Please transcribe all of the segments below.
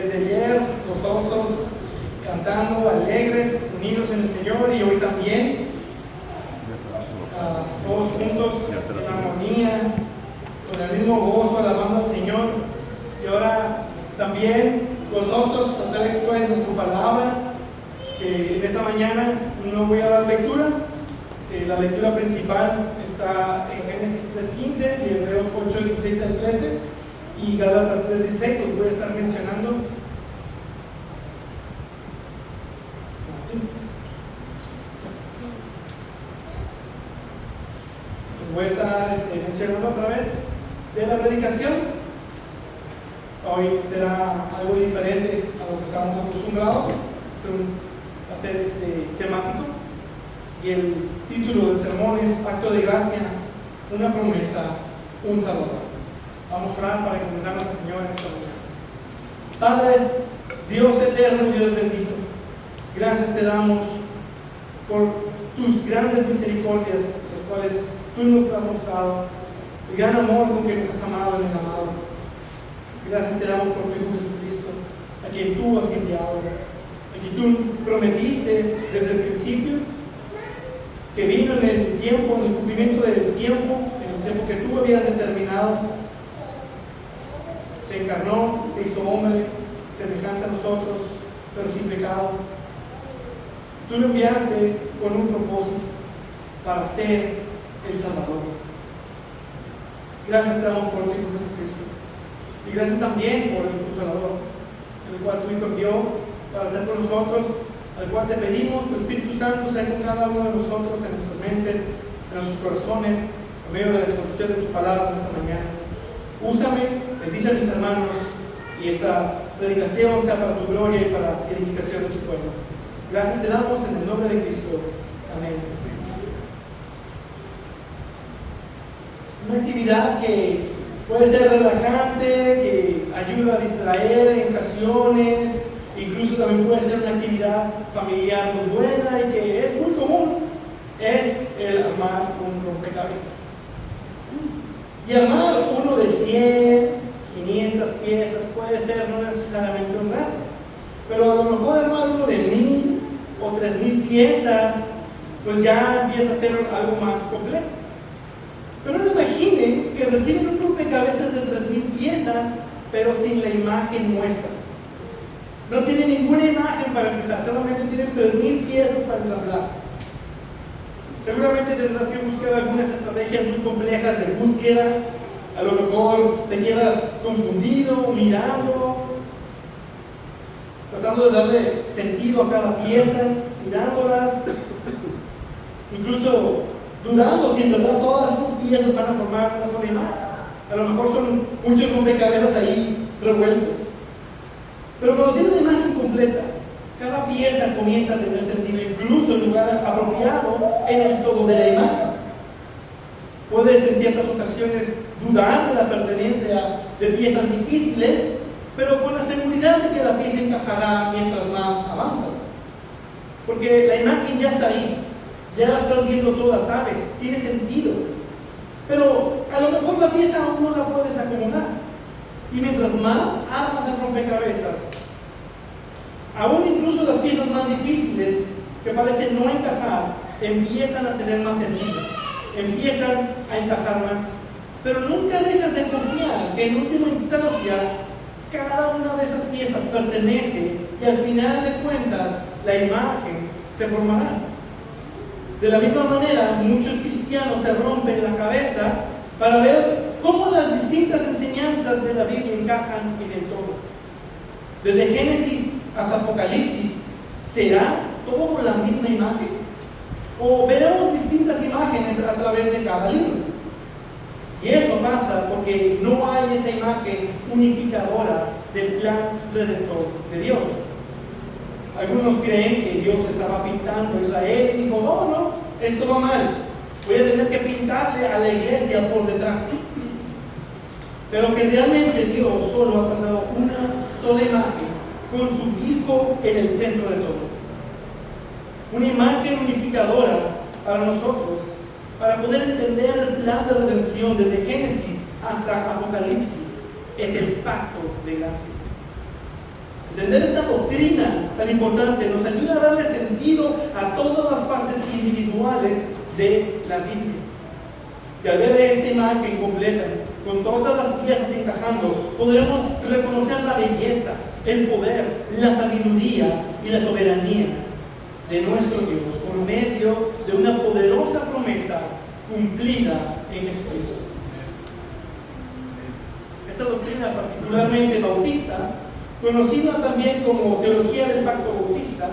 desde ayer, gozosos, cantando, alegres, unidos en el Señor, y hoy también, todos juntos, en armonía, con el mismo gozo, alabando al Señor. Y ahora también gozosos a ser expuestos en su palabra, que en esta mañana no voy a dar lectura. La lectura principal está en Génesis 3:15 y Hebreos 8:16 al 13 y Gálatas 3:16, los voy a estar mencionando. Sí. Los voy a estar mencionando otra vez de la predicación. Hoy será algo diferente a lo que estamos acostumbrados. Va a ser temático. Y el título del sermón es Acto de Gracia, una promesa, un Salvador. Vamos a orar para encomendarnos al Señor en esta mañana. Padre, Dios eterno y Dios bendito, gracias te damos por tus grandes misericordias, los cuales tú nos has mostrado, el gran amor con que nos has amado en el amado. Gracias te damos por tu Hijo Jesucristo, a quien tú has enviado, a quien tú prometiste desde el principio, que vino en el tiempo, en el cumplimiento del tiempo, en el tiempo que tú habías determinado. Se encarnó, se hizo hombre, semejante a nosotros, pero sin pecado. Tú lo enviaste con un propósito, para ser el Salvador. Gracias te damos por tu Hijo Jesucristo. Y gracias también por el Consolador, el cual tu Hijo envió para estar con nosotros, al cual te pedimos, tu Espíritu Santo sea con cada uno de nosotros, en nuestras mentes, en nuestros corazones, en medio de la exposición de tu palabra esta mañana. Úsame, bendice a mis hermanos, y esta predicación sea para tu gloria y para la edificación de tu pueblo. Gracias te damos en el nombre de Cristo. Amén. Una actividad que puede ser relajante, que ayuda a distraer en ocasiones. Incluso también puede ser una actividad familiar muy buena y que es muy común, es el armar un rompecabezas. Y armar uno de 100, 500 piezas puede ser no necesariamente un reto, pero a lo mejor armar uno de 1000 o 3000 piezas, pues ya empieza a ser algo más complejo. Pero no imaginen que reciben un rompecabezas de 3000 piezas, pero sin la imagen muestra. No tiene ninguna imagen para empezar, solamente tienen 3000 piezas para ensamblar. Seguramente tendrás que buscar algunas estrategias muy complejas de búsqueda. A lo mejor te quedas confundido, mirando, tratando de darle sentido a cada pieza, mirándolas, incluso dudando si en verdad todas esas piezas van a formar una sola imagen. A lo mejor son muchos rompecabezas ahí revueltos. Pero cuando tiene una imagen completa, cada pieza comienza a tener sentido, incluso el lugar apropiado en el todo de la imagen. Puedes en ciertas ocasiones dudar de la pertenencia de piezas difíciles, pero con la seguridad de que la pieza encajará mientras más avanzas. Porque la imagen ya está ahí, ya la estás viendo toda, sabes, tiene sentido. Pero a lo mejor la pieza aún no la puedes acomodar. Y mientras más armas el rompecabezas, aún incluso las piezas más difíciles que parecen no encajar, empiezan a tener más sentido, empiezan a encajar más. Pero nunca dejas de confiar que en última instancia cada una de esas piezas pertenece y al final de cuentas la imagen se formará. De la misma manera, muchos cristianos se rompen la cabeza para ver cómo las distintas enseñanzas de la Biblia encajan en el todo. Desde Génesis hasta Apocalipsis, ¿será todo la misma imagen? ¿O veremos distintas imágenes a través de cada libro? Y eso pasa porque no hay esa imagen unificadora del plan redentor de Dios. Algunos creen que Dios estaba pintando a Israel y dijo: oh no, esto va mal, voy a tener que pintarle a la iglesia por detrás. Pero que realmente Dios solo ha trazado una sola imagen, con su Hijo en el centro de todo. Una imagen unificadora para nosotros, para poder entender el plan de redención desde Génesis hasta Apocalipsis, es el pacto de gracia. Entender esta doctrina tan importante nos ayuda a darle sentido a todas las partes individuales de la Biblia. Y al ver esa imagen completa, con todas las piezas encajando, podremos reconocer la belleza, el poder, la sabiduría y la soberanía de nuestro Dios por medio de una poderosa promesa cumplida en Jesucristo. Esta doctrina particularmente bautista, conocida también como teología del pacto bautista,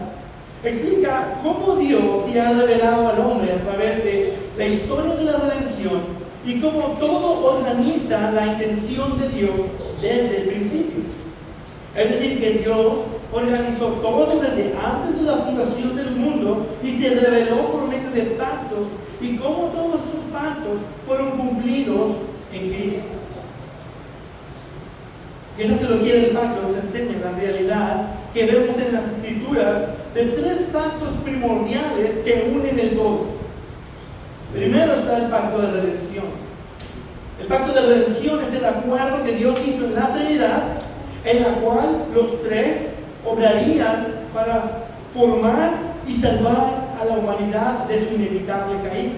explica cómo Dios se ha revelado al hombre a través de la historia de la redención y cómo todo organiza la intención de Dios desde el principio. Es decir, que Dios organizó todo desde antes de la fundación del mundo y se reveló por medio de pactos, y cómo todos esos pactos fueron cumplidos en Cristo. Y esa teología del pacto nos enseña la realidad que vemos en las Escrituras de tres pactos primordiales que unen el todo. Primero está el pacto de redención. El pacto de redención es el acuerdo que Dios hizo en la Trinidad, en la cual los tres obrarían para formar y salvar a la humanidad de su inevitable caída.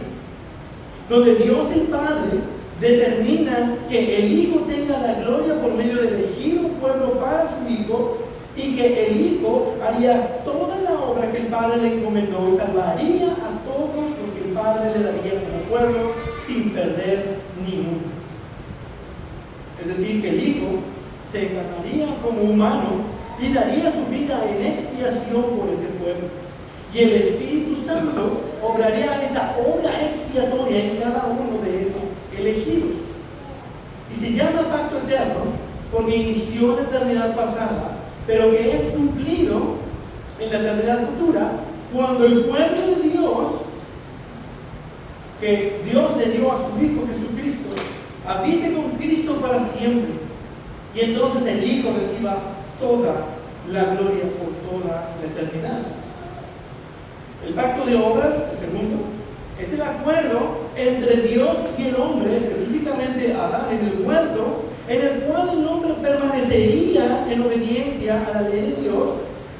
Donde Dios el Padre determina que el Hijo tenga la gloria por medio de elegir un pueblo para su Hijo, y que el Hijo haría toda la obra que el Padre le encomendó y salvaría a todos los que el Padre le daría como pueblo sin perder ninguno. Es decir, que el Hijo se encarnaría como humano y daría su vida en expiación por ese pueblo. Y el Espíritu Santo obraría esa obra expiatoria en cada uno de esos elegidos. Y se llama pacto eterno porque inició en la eternidad pasada, pero que es cumplido en la eternidad futura, cuando el pueblo de Dios, que Dios le dio a su Hijo Jesucristo, habite con Cristo para siempre, y entonces el Hijo reciba toda la gloria por toda la eternidad. El pacto de obras, el segundo, es el acuerdo entre Dios y el hombre, específicamente Adán en el huerto, en el cual el hombre permanecería en obediencia a la ley de Dios,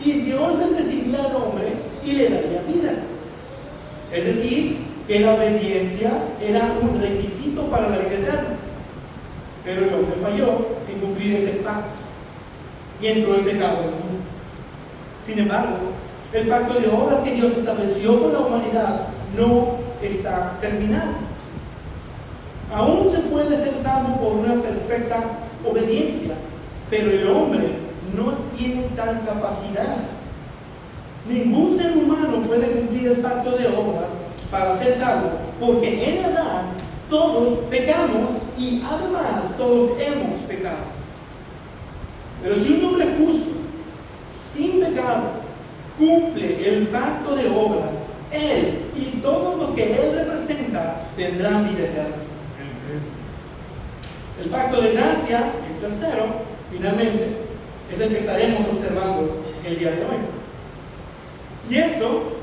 y Dios bendeciría al hombre y le daría vida. Es decir, que la obediencia era un requisito para la vida eterna. Pero el hombre falló en cumplir ese pacto y entró el pecado en el mundo. Sin embargo, el pacto de obras que Dios estableció con la humanidad no está terminado. Aún se puede ser salvo por una perfecta obediencia, pero el hombre no tiene tal capacidad. Ningún ser humano puede cumplir el pacto de obras para ser salvo, porque en Adán todos pecamos y además todos hemos pecado. Pero si un hombre justo, sin pecado, cumple el pacto de obras, él y todos los que él representa tendrán vida eterna. El pacto de gracia, el tercero, finalmente, es el que estaremos observando el día de hoy. Y esto,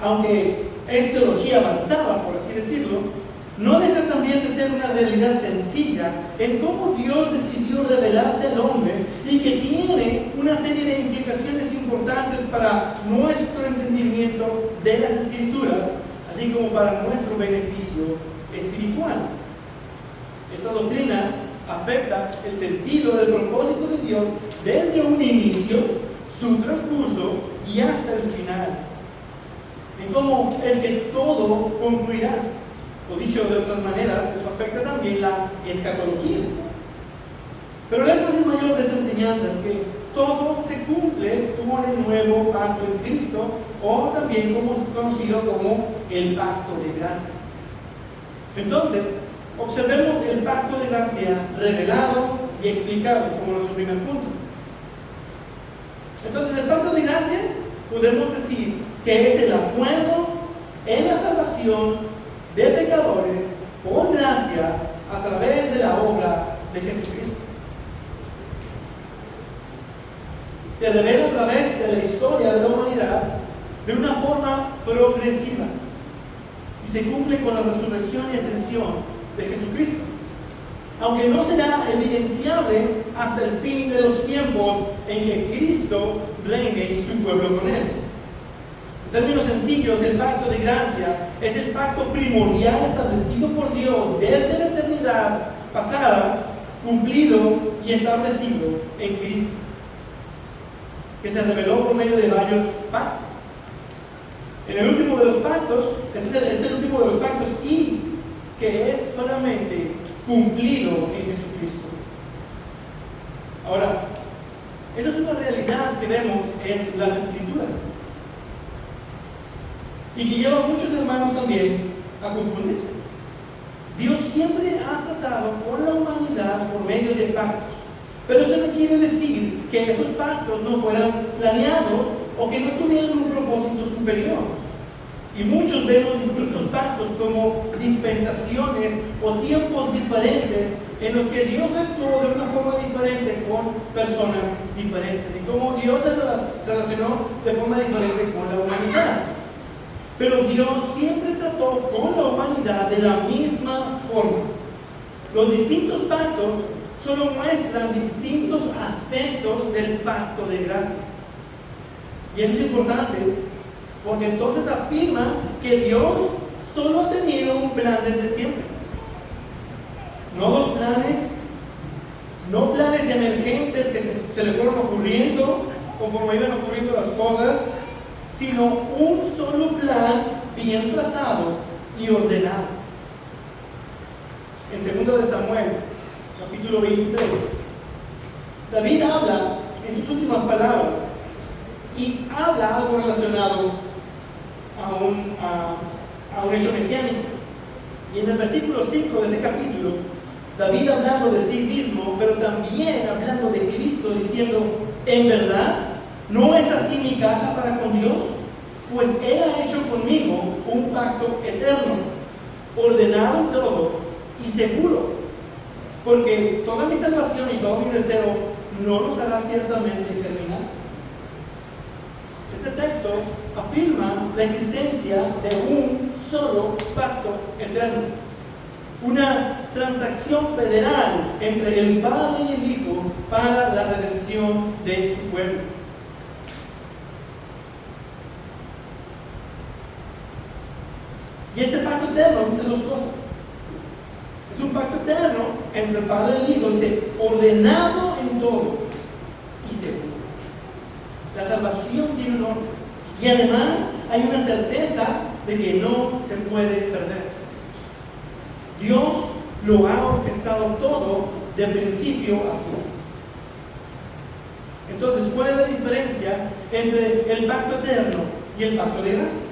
aunque es teología avanzada, por así decirlo, no deja también de ser una realidad sencilla en cómo Dios decidió revelarse al hombre, y que tiene una serie de implicaciones importantes para nuestro entendimiento de las Escrituras, así como para nuestro beneficio espiritual. Esta doctrina afecta el sentido del propósito de Dios desde un inicio, su transcurso y hasta el final. En cómo es que todo concluirá. O dicho de otras maneras, eso afecta también la escatología. Pero el énfasis mayor de esta enseñanza es que todo se cumple con el nuevo pacto en Cristo, o también como es conocido como el pacto de gracia. Entonces, observemos el pacto de gracia revelado y explicado como nuestro primer punto. Entonces, el pacto de gracia podemos decir que es el acuerdo en la salvación de pecadores por gracia a través de la obra de Jesucristo. Se revela a través de la historia de la humanidad de una forma progresiva y se cumple con la resurrección y ascensión de Jesucristo. aunque no será evidenciable hasta el fin de los tiempos en que Cristo reine y su pueblo con él. En términos sencillos, el pacto de gracia es el pacto primordial establecido por Dios desde la eternidad pasada, cumplido y establecido en Cristo, que se reveló por medio de varios pactos. En el último de los pactos, ese es el último de los pactos, y que es solamente cumplido en Jesucristo. Ahora, eso es una realidad que vemos en las Escrituras y que lleva a muchos hermanos también a confundirse. Dios siempre ha tratado con la humanidad por medio de pactos, pero eso no quiere decir que esos pactos no fueran planeados o que no tuvieran un propósito superior. Y muchos ven los distintos pactos como dispensaciones o tiempos diferentes en los que Dios actuó de una forma diferente con personas diferentes y como Dios se relacionó de forma diferente con la humanidad. Pero Dios siempre trató con la humanidad de la misma forma. Los distintos pactos solo muestran distintos aspectos del pacto de gracia. Y eso es importante, porque entonces afirma que Dios solo ha tenido un plan desde siempre. No dos planes, no planes emergentes que se le fueron ocurriendo conforme iban ocurriendo las cosas, sino un solo plan bien trazado y ordenado. En 2 de Samuel, capítulo 23, David habla en sus últimas palabras y habla algo relacionado a un hecho mesiánico. Y en el versículo 5 de ese capítulo, David hablando de sí mismo, pero también hablando de Cristo, diciendo: en verdad, ¿no es así mi casa para con Dios? Pues Él ha hecho conmigo un pacto eterno, ordenado en todo y seguro, porque toda mi salvación y todo mi deseo no nos hará ciertamente terminar. Este texto afirma la existencia de un solo pacto eterno, una transacción federal entre el Padre y el Hijo para la redención de su pueblo. Y este pacto eterno dice dos cosas. Es un pacto eterno entre el Padre y el Hijo, dice, ordenado en todo y seguro. La salvación tiene un orden. Y además hay una certeza de que no se puede perder. Dios lo ha orquestado todo de principio a fin. Entonces, ¿cuál es la diferencia entre el pacto eterno y el pacto de gracia?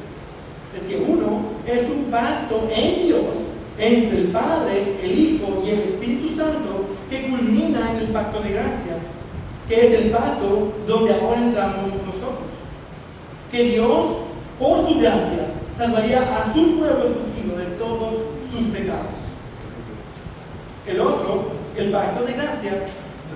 Es que uno es un pacto en Dios, entre el Padre, el Hijo y el Espíritu Santo, que culmina en el pacto de gracia, que es el pacto donde ahora entramos nosotros. Que Dios, por su gracia, salvaría a su pueblo escogido de todos sus pecados. El otro, el pacto de gracia,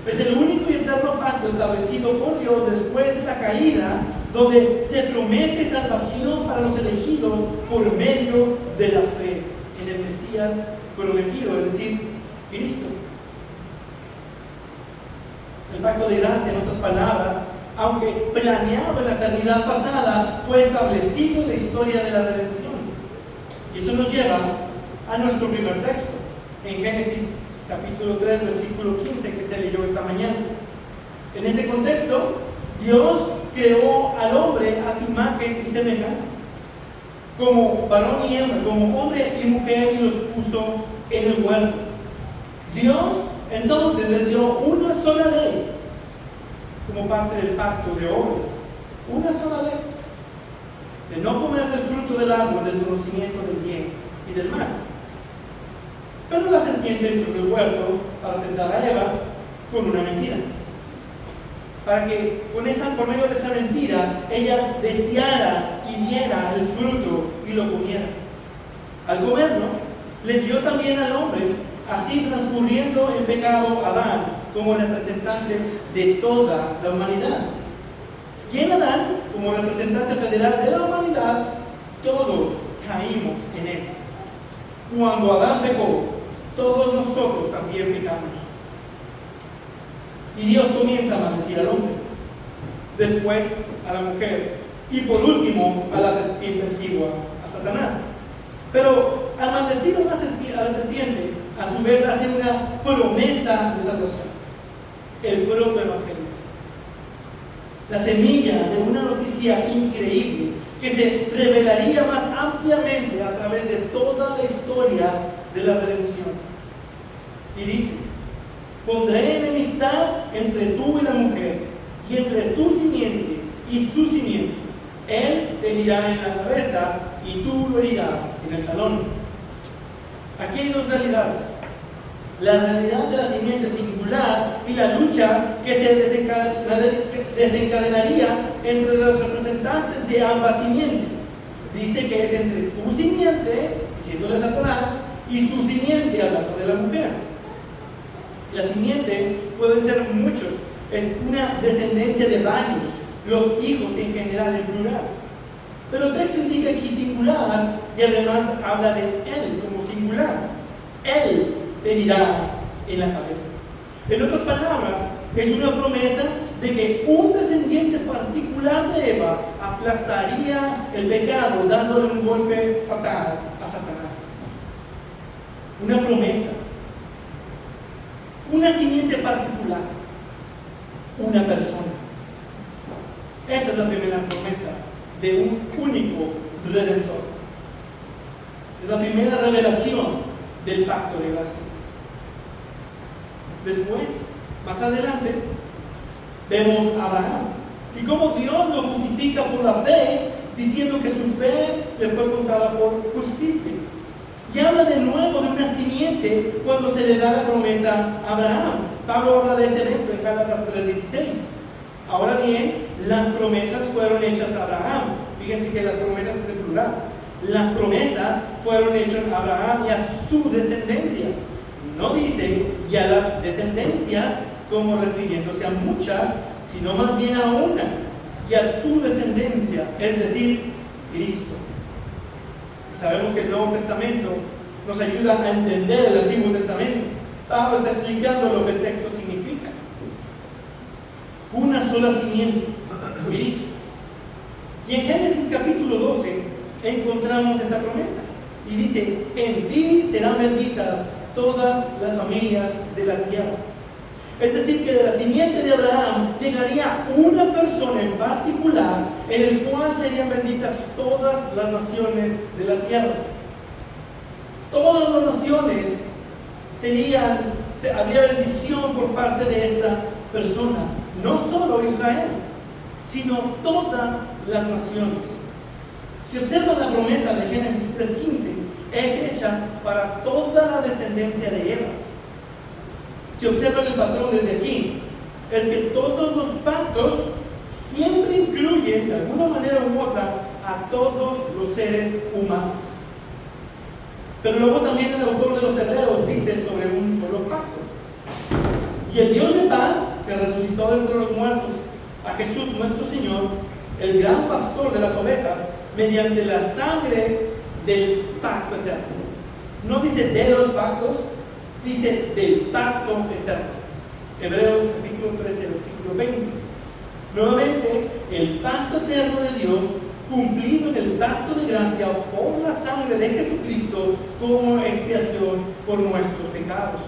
es el único y eterno pacto establecido por Dios después de la caída, donde se promete salvación para los elegidos por medio de la fe en el Mesías prometido, es decir, Cristo. El pacto de gracia, en otras palabras, aunque planeado en la eternidad pasada, fue establecido en la historia de la redención. Y eso nos lleva a nuestro primer texto, en Génesis capítulo 3, versículo 15, que se leyó esta mañana. En este contexto, Dios creó al hombre a su imagen y semejanza, como varón y hembra, como hombre y mujer, y los puso en el huerto. Dios entonces les dio una sola ley como parte del pacto de obras, una sola ley, de no comer del fruto del árbol del conocimiento del bien y del mal. Pero la serpiente entró en el huerto para tentar a Eva con una mentira, para que por medio de esa mentira ella deseara y viera el fruto y lo comiera. Al comerlo, le dio también al hombre, así transcurriendo en pecado Adán como representante de toda la humanidad. Y en Adán, como representante federal de la humanidad, todos caímos en él. Cuando Adán pecó, todos nosotros también pecamos. Y Dios comienza a maldecir al hombre, después a la mujer y por último a la serpiente antigua, a Satanás. Pero al maldecir a la serpiente, a su vez hace una promesa de salvación, el protoevangelio, la semilla de una noticia increíble que se revelaría más ampliamente a través de toda la historia de la redención. Y dice: pondré enemistad entre tú y la mujer, y entre tu simiente y su simiente. Él te herirá en la cabeza y tú lo herirás en el talón. Aquí hay dos realidades: la realidad de la simiente singular y la lucha que se desencadenaría entre los representantes de ambas simientes. Dice que es entre tu simiente, diciéndole a Satanás, y su simiente, hablando de la mujer. La simiente pueden ser muchos, es una descendencia de varios, los hijos en general, en plural. Pero el texto indica aquí singular y además habla de él como singular. Él herirá en la cabeza. En otras palabras, es una promesa de que un descendiente particular de Eva aplastaría el pecado, dándole un golpe fatal a Satanás. Una promesa. Una simiente particular. Una persona. Esa es la primera promesa de un único redentor. Es la primera revelación del pacto de gracia. Después, más adelante, vemos a Abraham y cómo Dios lo justifica por la fe, diciendo que su fe le fue contada por justicia. Y habla de nuevo de una simiente cuando se le da la promesa a Abraham. Pablo habla de ese evento en Gálatas 3:16. Ahora bien, las promesas fueron hechas a Abraham. Fíjense que las promesas es en plural. Las promesas fueron hechas a Abraham y a su descendencia. No dice y a las descendencias como refiriéndose a muchas, sino más bien a una, y a tu descendencia, es decir, Cristo. Y sabemos que el Nuevo Testamento nos ayuda a entender el Antiguo Testamento. Pablo está explicando lo que el texto significa. Una sola simiente, Cristo. Y en Génesis capítulo 12 encontramos esa promesa. Y dice: en ti serán benditas todas las familias de la tierra. Es decir, que de la simiente de Abraham llegaría una persona en particular en el cual serían benditas todas las naciones de la tierra. Todas las naciones habría bendición por parte de esta persona. No solo Israel, sino todas las naciones. Si observan la promesa de Génesis 3:15, es hecha para toda la descendencia de Eva. Si observan el patrón desde aquí, es que todos los pactos siempre incluyen, de alguna manera u otra, a todos los seres humanos. Pero luego también el autor de los Hebreos dice sobre un solo pacto. Y el Dios de paz, que resucitó de entre los muertos a Jesús nuestro Señor, el gran pastor de las ovejas, mediante la sangre del pacto eterno. No dice de los pactos, dice del pacto eterno. Hebreos capítulo 13, versículo 20. Nuevamente, el pacto eterno de Dios, cumplido en el pacto de gracia por la sangre de Jesucristo como expiación por nuestros pecados.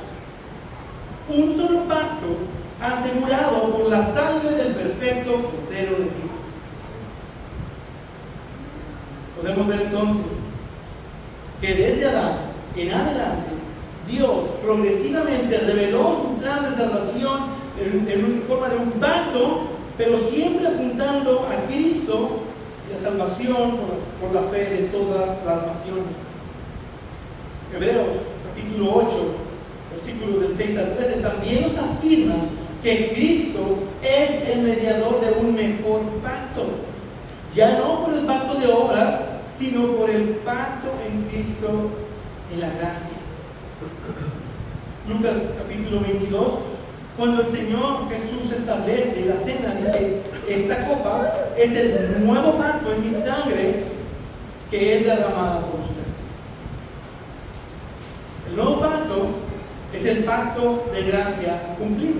Un solo pacto asegurado por la sangre del perfecto Cordero de Dios. Podemos ver entonces que desde Adán en adelante Dios progresivamente reveló su plan de salvación en forma de un pacto, pero siempre apuntando a Cristo y la salvación por la fe de todas las naciones. Hebreos capítulo 8, versículos del 6 al 13 también nos afirma que Cristo es el mediador de un mejor pacto, ya no por el pacto de obras, sino por el pacto en Cristo en la gracia. Lucas capítulo 22, cuando el Señor Jesús establece la cena, dice: esta copa es el nuevo pacto en mi sangre que es derramada por ustedes. El nuevo pacto es el pacto de gracia cumplido.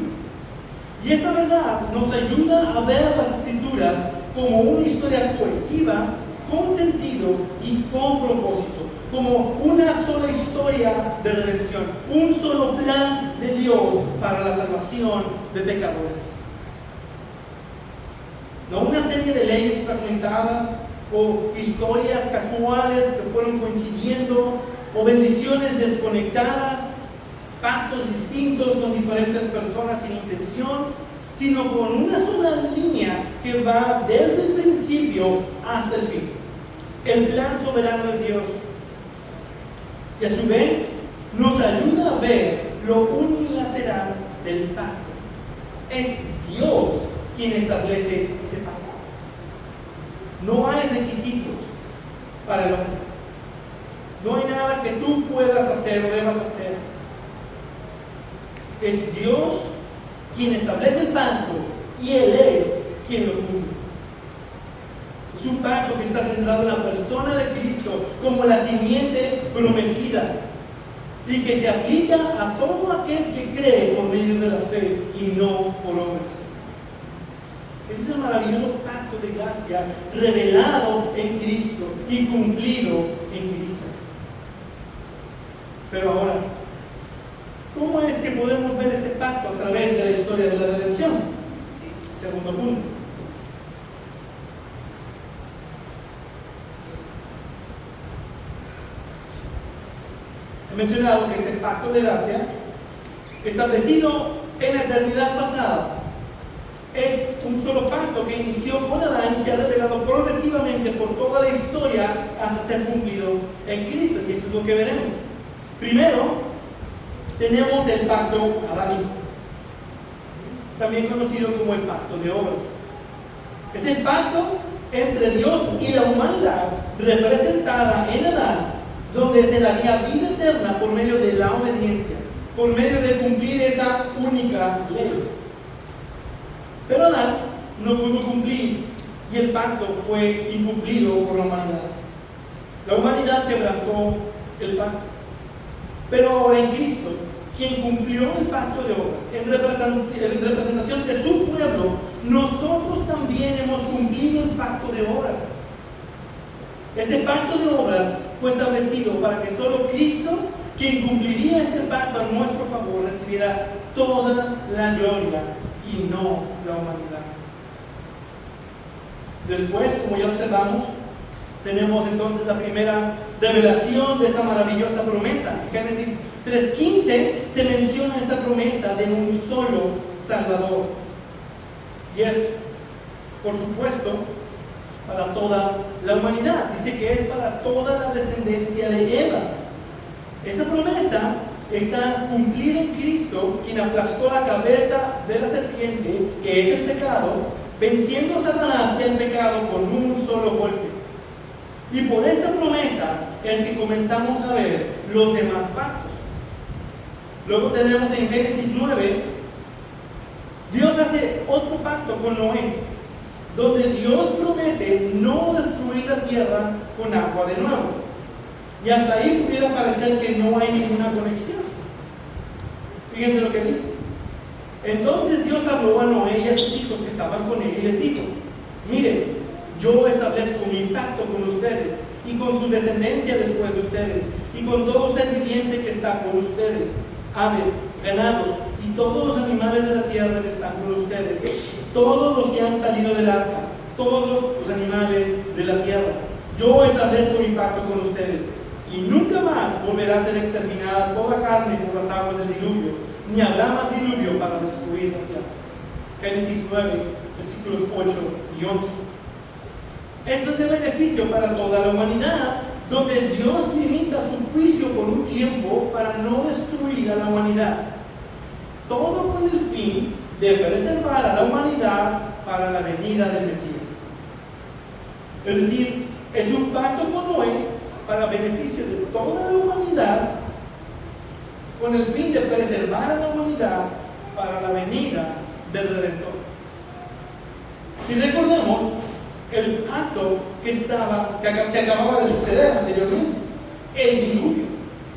Y esta verdad nos ayuda a ver las Escrituras como una historia cohesiva, con sentido y con propósito, como una sola historia de redención, un solo plan de Dios para la salvación de pecadores. No una serie de leyes fragmentadas o historias casuales que fueron coincidiendo o bendiciones desconectadas, pactos distintos con diferentes personas sin intención, sino con una sola línea que va desde el principio hasta el fin. El plan soberano de Dios. Y a su vez nos ayuda a ver lo unilateral del pacto. Es Dios quien establece ese pacto. No hay requisitos para el hombre. No hay nada que tú puedas hacer o debas hacer. Es Dios quien establece el pacto y Él es quien lo cumple. Es un pacto que está centrado en la persona de Cristo como la simiente prometida y que se aplica a todo aquel que cree por medio de la fe y no por obras. Ese es el maravilloso pacto de gracia revelado en Cristo y cumplido en Cristo. Pero ahora, ¿cómo es que podemos ver este pacto a través de la historia de la redención? Segundo punto. He mencionado que este pacto de gracia, establecido en la eternidad pasada, es un solo pacto que inició con Adán y se ha revelado progresivamente por toda la historia hasta ser cumplido en Cristo. Y esto es lo que veremos. Primero, tenemos el pacto adánico, también conocido como el pacto de obras. Es el pacto entre Dios y la humanidad, representada en Adán, donde se daría vida eterna por medio de la obediencia, por medio de cumplir esa única ley. Pero Adán no pudo cumplir y el pacto fue incumplido por la humanidad. La humanidad quebrantó el pacto. Pero ahora en Cristo, quien cumplió el pacto de obras, en representación de su pueblo, nosotros también hemos cumplido el pacto de obras. Este pacto de obras fue establecido para que solo Cristo, quien cumpliría este pacto a nuestro favor, recibiera toda la gloria y no la humanidad. Después, como ya observamos, tenemos entonces la primera revelación de esta maravillosa promesa. En Génesis 3:15 se menciona esta promesa de un solo Salvador. Y es, por supuesto, para toda la humanidad. Dice que es para toda la descendencia de Eva. Esa promesa está cumplida en Cristo, quien aplastó la cabeza de la serpiente, que es el pecado, venciendo a Satanás y el pecado con un solo golpe. Y por esta promesa es que comenzamos a ver los demás pactos. Luego tenemos en Génesis 9, Dios hace otro pacto con Noé, donde Dios promete no destruir la tierra con agua de nuevo. Y hasta ahí pudiera parecer que no hay ninguna conexión. Fíjense lo que dice. Entonces Dios habló a Noé y a sus hijos que estaban con él y les dijo: miren, yo establezco mi pacto con ustedes y con su descendencia después de ustedes y con todo ser viviente que está con ustedes, aves, ganados y todos los animales de la tierra que están con ustedes, todos los que han salido del arca, todos los animales de la tierra. Yo establezco mi pacto con ustedes y nunca más volverá a ser exterminada toda carne por las aguas del diluvio, ni habrá más diluvio para destruir la tierra. Génesis 9, versículos 8 y 11. Esto es de beneficio para toda la humanidad, donde Dios limita su juicio por un tiempo para no destruir a la humanidad. Todo con el fin de preservar a la humanidad para la venida del Mesías. Es decir, es un pacto con Noé para beneficio de toda la humanidad, con el fin de preservar a la humanidad para la venida del Redentor. Si recordamos el acto que acababa de suceder anteriormente, el diluvio,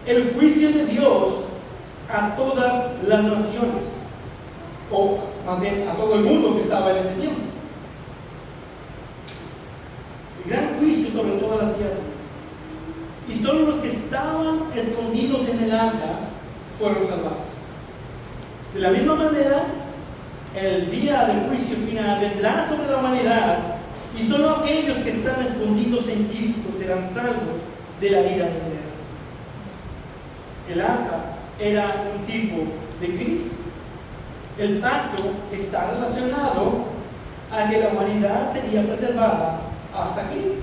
el juicio de Dios a todas las naciones, o más bien a todo el mundo que estaba en ese tiempo. El gran juicio sobre toda la tierra. Y solo los que estaban escondidos en el arca fueron salvados. De la misma manera, el día del juicio final vendrá sobre la humanidad, y solo aquellos que están escondidos en Cristo serán salvos de la ira venidera. El arca era un tipo de Cristo. El pacto está relacionado a que la humanidad sería preservada hasta Cristo.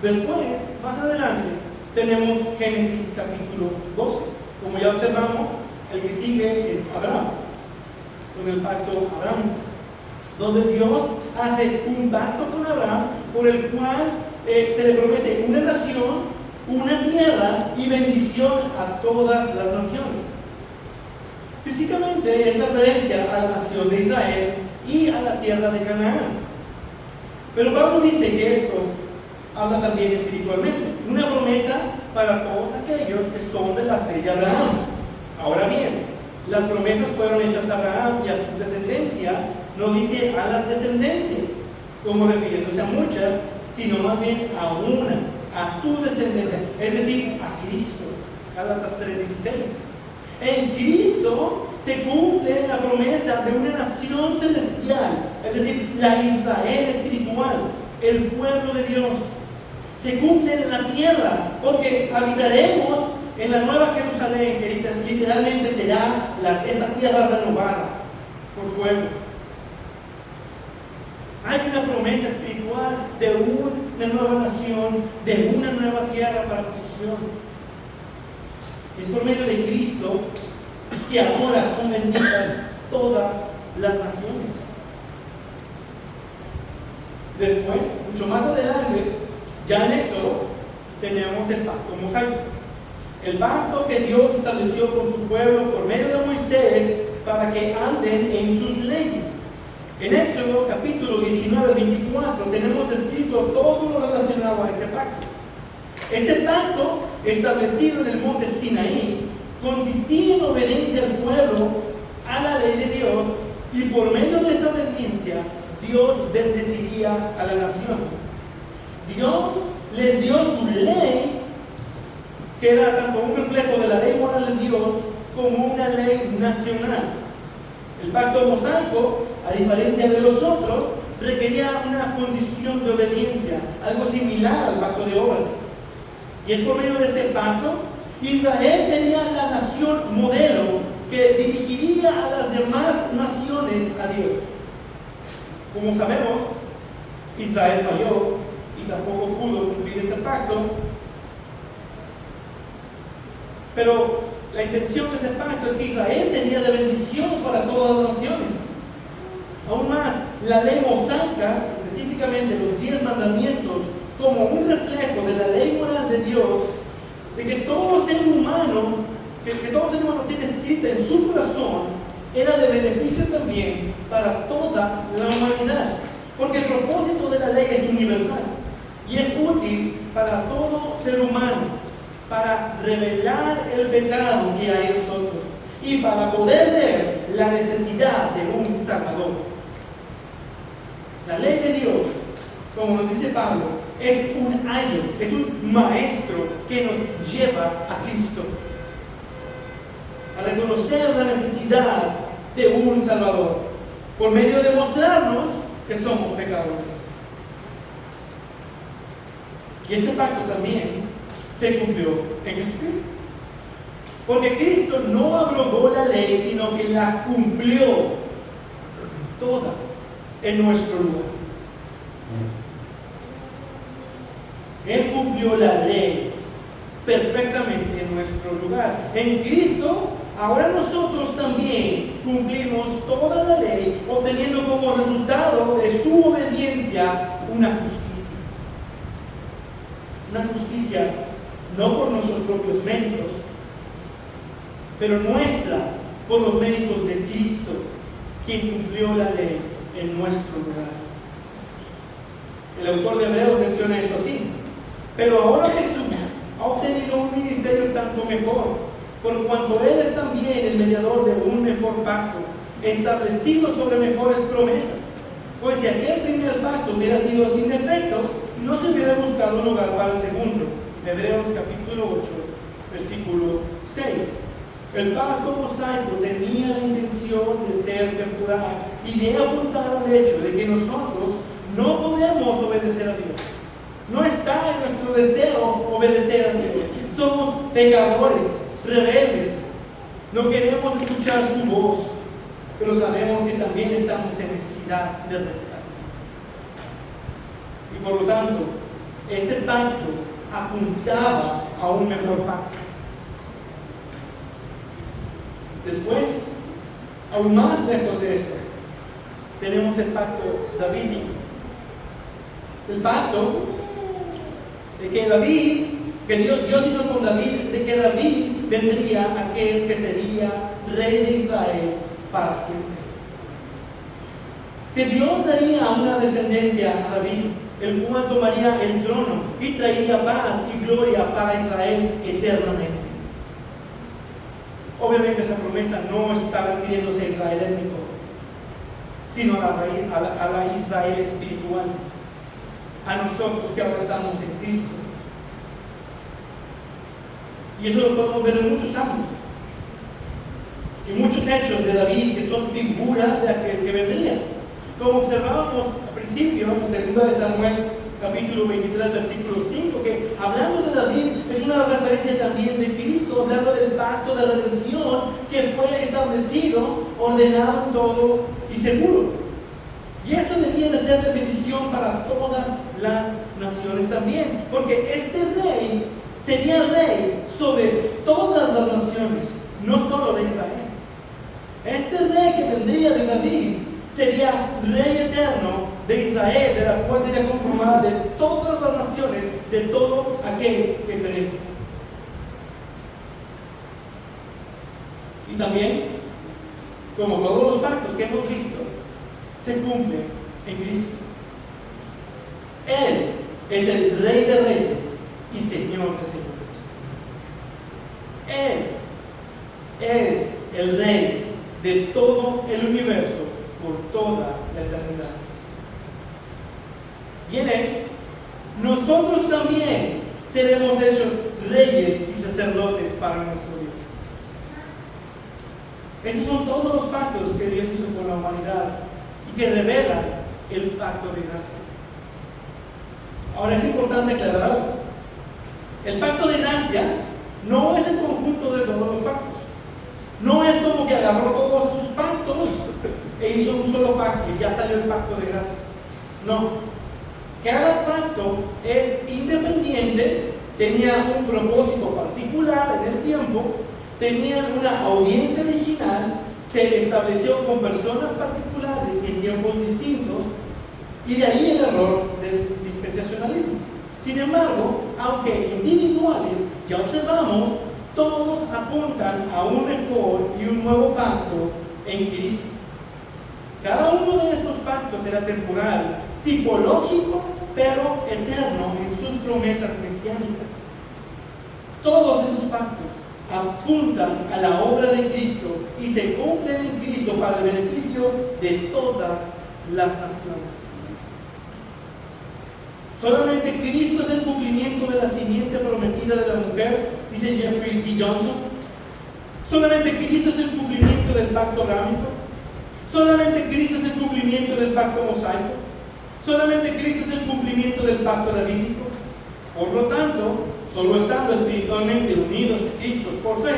Después, más adelante, tenemos Génesis capítulo 12. Como ya observamos, el que sigue es Abraham, con el pacto abrahámico, donde Dios hace un pacto con Abraham por el cual se le promete una nación, una tierra y bendición a todas las naciones. Físicamente es referencia a la nación de Israel y a la tierra de Canaán. Pero Pablo dice que esto habla también espiritualmente, una promesa para todos aquellos que son de la fe de Abraham. Ahora bien, las promesas fueron hechas a Abraham y a su descendencia, no dice a las descendencias, como refiriéndose a muchas, sino más bien a una, a tu descendencia, es decir, a Cristo. Gálatas 3:16. En Cristo se cumple la promesa de una nación celestial, es decir, la Israel espiritual, el pueblo de Dios. Se cumple en la tierra, porque habitaremos en la nueva Jerusalén, que literalmente será esta tierra renovada por fuego. Hay una promesa espiritual de una nueva nación, de una nueva tierra para posesión. Es por medio de Cristo que ahora son benditas todas las naciones. Después, mucho más adelante, ya en Éxodo, tenemos el pacto mosaico. El pacto que Dios estableció con su pueblo por medio de Moisés para que anden en sus leyes. En Éxodo capítulo 19-24 tenemos descrito todo lo relacionado a este pacto. Este pacto, establecido en el monte Sinaí, consistía en obediencia al pueblo a la ley de Dios, y por medio de esa obediencia Dios bendeciría a la nación. Dios les dio su ley, que era tanto un reflejo de la ley moral de Dios como una ley nacional. El pacto mosaico, a diferencia de los otros, requería una condición de obediencia, algo similar al pacto de obras. Y es por medio de este pacto, Israel sería la nación modelo que dirigiría a las demás naciones a Dios. Como sabemos, Israel falló y tampoco pudo cumplir ese pacto. Pero la intención de ese pacto es que Israel sería de bendición para todas las naciones. Aún más, la ley mosaica, específicamente los 10 mandamientos, como un reflejo de la ley moral de Dios, de que todo ser humano, que todo ser humano tiene escrita en su corazón, era de beneficio también para toda la humanidad. Porque el propósito de la ley es universal y es útil para todo ser humano, para revelar el pecado que hay en nosotros y para poder ver la necesidad de un Salvador. La ley de Dios, como nos dice Pablo, es un ayo, es un maestro que nos lleva a Cristo, a reconocer la necesidad de un Salvador, por medio de mostrarnos que somos pecadores. Y este pacto también se cumplió en Jesucristo, porque Cristo no abrogó la ley, sino que la cumplió toda en nuestro lugar. Él cumplió la ley perfectamente en nuestro lugar. En Cristo, ahora nosotros también cumplimos toda la ley, obteniendo como resultado de su obediencia una justicia. Una justicia no por nuestros propios méritos, pero nuestra por los méritos de Cristo, quien cumplió la ley en nuestro lugar. El autor de Hebreos menciona esto así: pero ahora Jesús ha obtenido un ministerio tanto mejor, por cuanto Él es también el mediador de un mejor pacto, establecido sobre mejores promesas. Pues si aquel primer pacto hubiera sido sin defecto, no se hubiera buscado un lugar para el segundo. Hebreos capítulo 8, versículo 6. El pacto mosaico tenía la intención de ser temporal y de apuntar al hecho de que nosotros no podemos obedecer a Dios. No está en nuestro deseo obedecer a Dios. Somos pecadores, rebeldes. No queremos escuchar su voz, pero sabemos que también estamos en necesidad de rescate. Y por lo tanto, ese pacto apuntaba a un mejor pacto. Después, aún más lejos de esto, tenemos el pacto davídico. El pacto de que David, que Dios hizo con David, de que David vendría aquel que sería rey de Israel para siempre. Que Dios daría una descendencia a David, el cual tomaría el trono y traería paz y gloria para Israel eternamente. Obviamente esa promesa no está refiriéndose a Israel étnico, sino a la Israel espiritual, a nosotros que ahora estamos en Cristo. Y eso lo podemos ver en muchos ángulos y muchos hechos de David que son figuras de aquel que vendría. Como observábamos al principio en 2 de Samuel capítulo 23 versículo 5, que hablando de David es una referencia también de Cristo, hablando del pacto de redención que fue establecido, ordenado en todo y seguro. Y eso debía de ser de bendición para todas las naciones también, porque este rey sería rey sobre todas las naciones, no solo de Israel. Este rey que vendría de David sería rey eterno de Israel, de la cual sería conformada de todas las naciones, de todo aquel que cree. Y también, como todos los pactos que hemos visto, se cumplen en Cristo. Él es el Rey de Reyes y Señor de Señores. Él es el Rey de todo el universo por toda la eternidad. Y en Él, nosotros también seremos hechos reyes y sacerdotes para nuestro Dios. Estos son todos los pactos que Dios hizo con la humanidad y que revelan el pacto de gracia. Ahora es importante aclarar algo. El pacto de gracia no es el conjunto de todos los pactos. No es como que agarró todos sus pactos e hizo un solo pacto y ya salió el pacto de gracia. No. Cada pacto es independiente, tenía un propósito particular en el tiempo, tenía una audiencia original, se estableció con personas particulares y en tiempos distintos, y de ahí el error del dispensacionalismo. Sin embargo, aunque individuales, ya observamos, todos apuntan a un mejor y un nuevo pacto en Cristo. Cada uno de estos pactos era temporal, tipológico, pero eterno en sus promesas mesiánicas. Todos esos pactos apuntan a la obra de Cristo y se cumplen en Cristo para el beneficio de todas las naciones. Solamente Cristo es el cumplimiento de la simiente prometida de la mujer, dice Jeffrey D. Johnson. Solamente Cristo es el cumplimiento del pacto arámico. Solamente Cristo es el cumplimiento del pacto mosaico. Solamente Cristo es el cumplimiento del pacto davídico. Por lo tanto, solo estando espiritualmente unidos a Cristo por fe,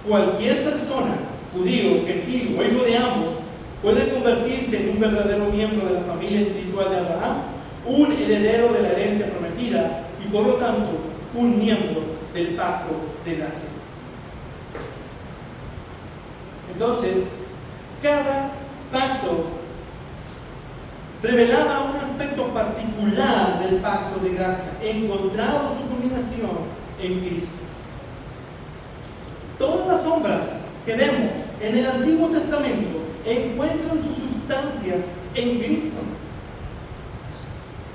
cualquier persona, judío, gentil o hijo de ambos, puede convertirse en un verdadero miembro de la familia espiritual de Abraham, un heredero de la herencia prometida y por lo tanto un miembro del pacto de gracia. Entonces, cada pacto revelaba un aspecto particular del pacto de gracia, encontrado su culminación en Cristo. Todas las sombras que vemos en el Antiguo Testamento encuentran su sustancia en Cristo.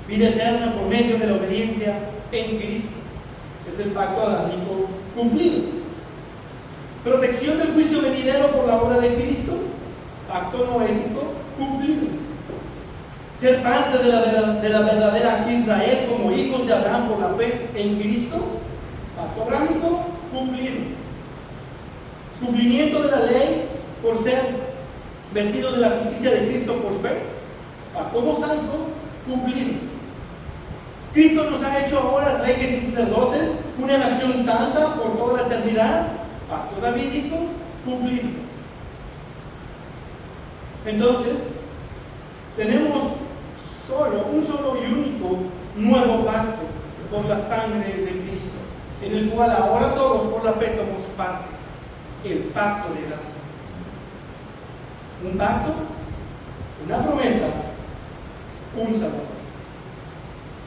Vida eterna por medio de la obediencia en Cristo. Es el pacto adámico cumplido. Protección del juicio venidero por la obra de Cristo, pacto noético cumplido. Ser parte de la verdadera Israel como hijos de Abraham por la fe en Cristo, pacto abrámico cumplido. Cumplimiento de la ley por ser vestidos de la justicia de Cristo por fe, pacto mosaico cumplido. Cristo nos ha hecho ahora reyes y sacerdotes, una nación santa por toda la eternidad, pacto davídico cumplido. Entonces, tenemos un solo y único nuevo pacto con la sangre de Cristo, en el cual ahora todos por la fe somos parte, el pacto de gracia. Un pacto, una promesa, un Salvador.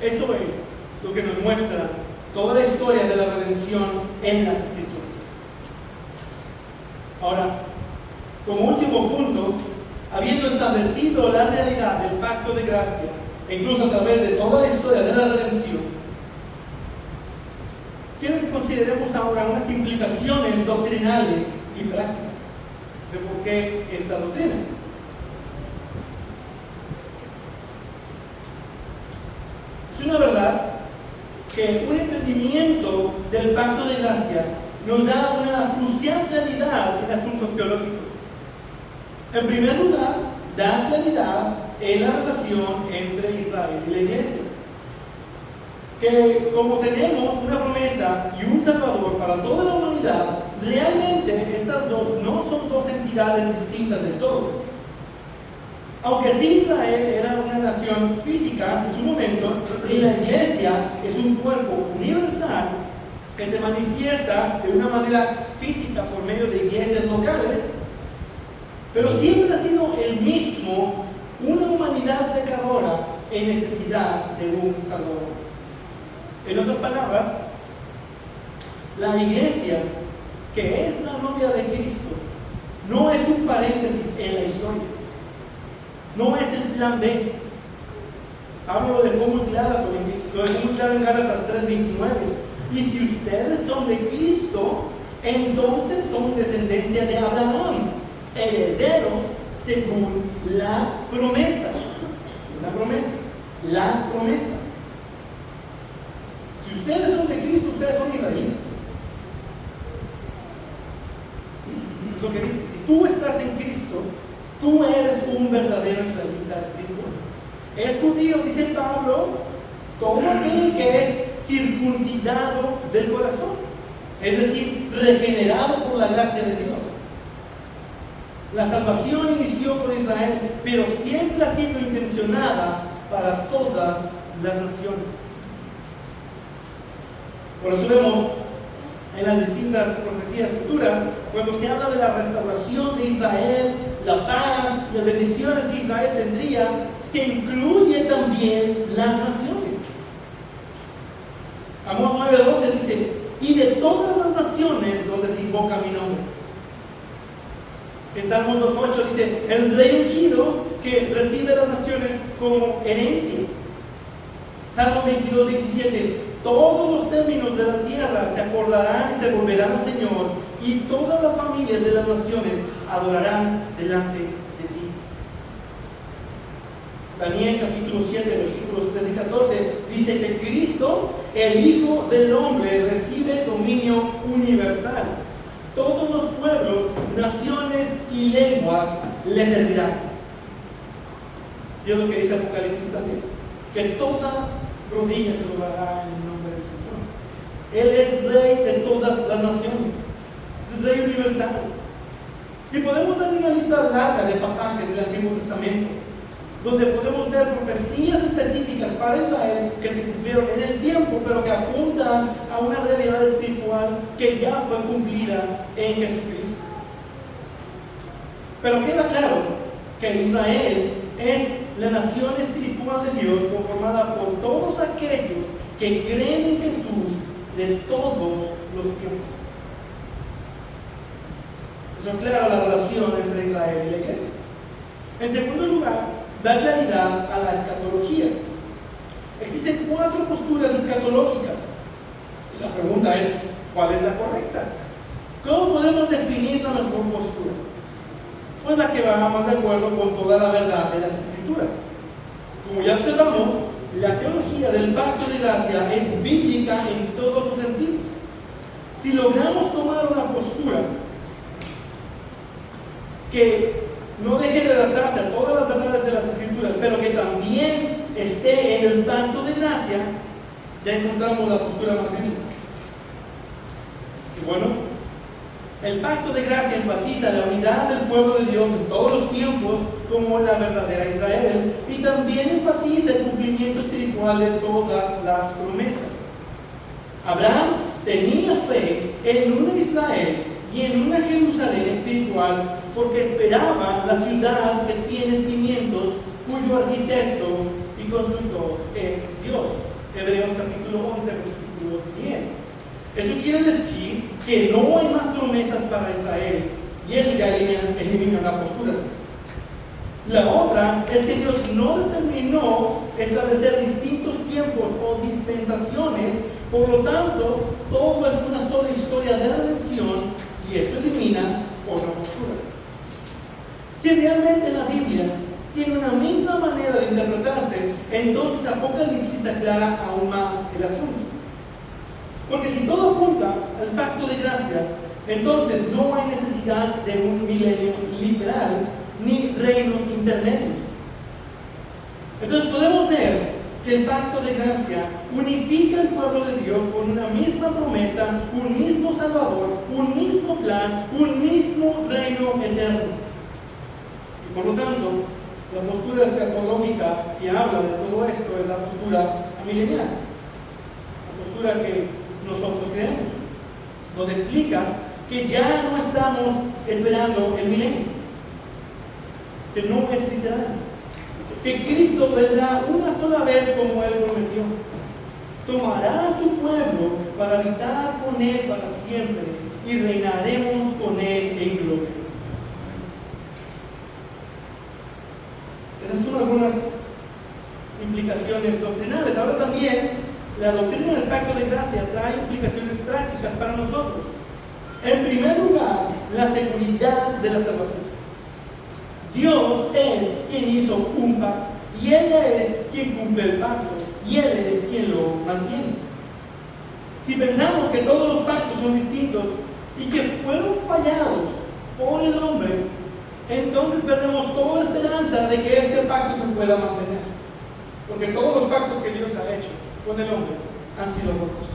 Esto es lo que nos muestra toda la historia de la redención en las Escrituras. Ahora, como último punto, habiendo establecido la realidad del pacto de gracia, incluso a través de toda la historia de la redención, quiero que consideremos ahora unas implicaciones doctrinales y prácticas de por qué esta doctrina. Es una verdad que un entendimiento del pacto de gracia nos da una crucial claridad en asuntos teológicos. En primer lugar, da claridad en la relación entre Israel y la iglesia. Que como tenemos una promesa y un Salvador para toda la humanidad, realmente estas dos no son dos entidades distintas del todo. Aunque sí Israel era una nación física en su momento, y la iglesia es un cuerpo universal que se manifiesta de una manera física por medio de iglesias locales, pero siempre ha sido el mismo, una humanidad pecadora en necesidad de un Salvador. En otras palabras, la iglesia, que es la novia de Cristo, no es un paréntesis en la historia, no es el plan B. Pablo lo dejó muy claro en Gálatas 3:29. Y si ustedes son de Cristo, entonces son descendencia de Abraham, herederos según la promesa. La promesa. Si ustedes son de Cristo, ustedes son israelitas. Es lo que dice: si tú estás en Cristo, tú eres un verdadero israelita espiritual. Es judío, dice Pablo, todo aquel que es circuncidado del corazón, es decir, regenerado por la gracia de Dios. La salvación inició con Israel, pero siempre ha sido intencionada para todas las naciones. Por eso vemos en las distintas profecías futuras, cuando se habla de la restauración de Israel, la paz, las bendiciones que Israel tendría, se incluye también las naciones. Amós 9:12 dice: y de todas las naciones donde se invoca mi nombre. En Salmos 2:8 dice: el rey ungido que recibe las naciones como herencia. Salmo 22:27: todos los términos de la tierra se acordarán y se volverán al Señor, y todas las familias de las naciones adorarán delante de ti. Daniel capítulo 7, versículos 13 y 14 dice que Cristo, el Hijo del Hombre, recibe dominio universal. Todos los pueblos, naciones y lenguas le servirán. Y es lo que dice Apocalipsis también, que toda rodilla se doblará en el nombre del Señor. Él es rey de todas las naciones, es rey universal. Y podemos dar una lista larga de pasajes del Antiguo Testamento, donde podemos ver profecías específicas para Israel que se cumplieron en el tiempo, pero que apuntan a una realidad espiritual que ya fue cumplida en Jesucristo. Pero queda claro que Israel es la nación espiritual de Dios, conformada por todos aquellos que creen en Jesús de todos los tiempos. Eso aclara la relación entre Israel y la iglesia. En segundo lugar, da claridad a la escatología. Existen 4 posturas escatológicas. Y la pregunta es: ¿cuál es la correcta? ¿Cómo podemos definir la mejor postura? Pues la que va más de acuerdo con toda la verdad de las Escrituras. Como ya observamos, la teología del pacto de gracia es bíblica en todos sus sentidos. Si logramos tomar una postura que no deje de adaptarse a todas las verdades de las Escrituras, pero que también esté en el pacto de gracia, ya encontramos la postura más bíblica. Y bueno, el pacto de gracia enfatiza la unidad del pueblo de Dios en todos los tiempos como la verdadera Israel, y también enfatiza el cumplimiento espiritual de todas las promesas. Abraham tenía fe en una Israel y en una Jerusalén espiritual porque esperaba la ciudad que tiene cimientos, cuyo arquitecto y constructor es Dios. Hebreos capítulo 11, versículo 10. Eso quiere decir que no hay más promesas para Israel, y eso ya elimina la postura. La otra es que Dios no determinó establecer distintos tiempos o dispensaciones, por lo tanto, todo es una sola historia de redención, y eso elimina otra postura. Si realmente la Biblia tiene una misma manera de interpretarse, entonces Apocalipsis aclara aún más el asunto. Porque si todo apunta al pacto de gracia, entonces no hay necesidad de un milenio literal ni reinos intermedios. Entonces podemos ver que el pacto de gracia unifica al pueblo de Dios con una misma promesa, un mismo Salvador, un mismo plan, un mismo reino eterno. Y por lo tanto, la postura escatológica que habla de todo esto es la postura amilenial, la postura que nosotros creemos, donde explica que ya no estamos esperando el milenio, que no es literal, que Cristo vendrá una sola vez como Él prometió, tomará a su pueblo para habitar con Él para siempre y reinaremos con Él en gloria. Esas son algunas implicaciones doctrinales. Ahora también la doctrina del pacto de gracia trae implicaciones prácticas para nosotros. En primer lugar, la seguridad de la salvación. Dios es quien hizo un pacto, y Él es quien cumple el pacto, y Él es quien lo mantiene. Si pensamos que todos los pactos son distintos y que fueron fallados por el hombre, entonces perdemos toda esperanza de que este pacto se pueda mantener, porque todos los pactos que Dios ha hecho con el hombre han sido rotos.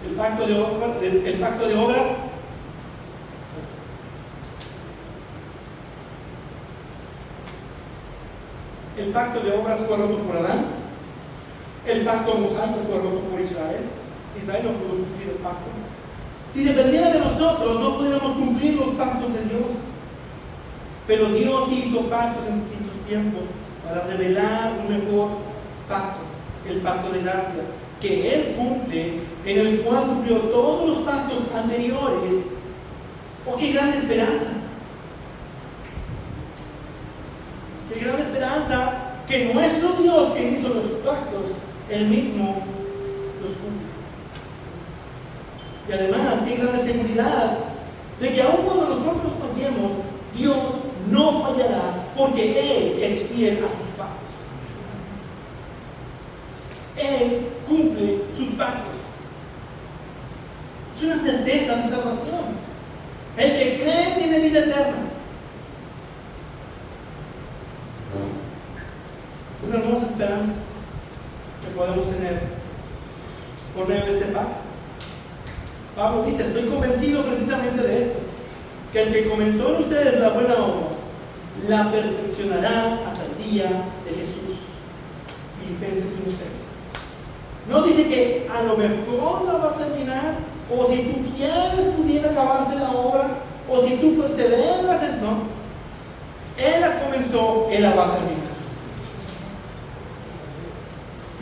El pacto de obras fue roto por Adán. El pacto mosaico fue roto por Israel. Israel no pudo cumplir el pacto. Si dependiera de nosotros, no pudiéramos cumplir los pactos de Dios. Pero Dios hizo pactos en distintos tiempos para revelar un mejor pacto, el pacto de gracia, que Él cumple, en el cual cumplió todos los pactos anteriores. ¡Oh, qué gran esperanza! ¡Qué gran esperanza! Que nuestro Dios, que hizo los pactos, Él mismo los cumple. Y además, qué gran seguridad de que aun cuando nosotros fallemos, Dios no fallará, porque Él es fiel a sus pactos. Él cumple sus pactos. Es una certeza de salvación. El que cree tiene vida eterna. Una hermosa esperanza que podemos tener por medio de este pacto. Pablo dice: estoy convencido precisamente de esto, que el que comenzó en ustedes la buena obra, la perfeccionará hasta el día de Jesús. Filipenses 1:6. No dice que a lo mejor la va a terminar, o si tú quieres pudiera acabarse la obra, o si tú perseveras en... No, Él la comenzó, Él la va a terminar.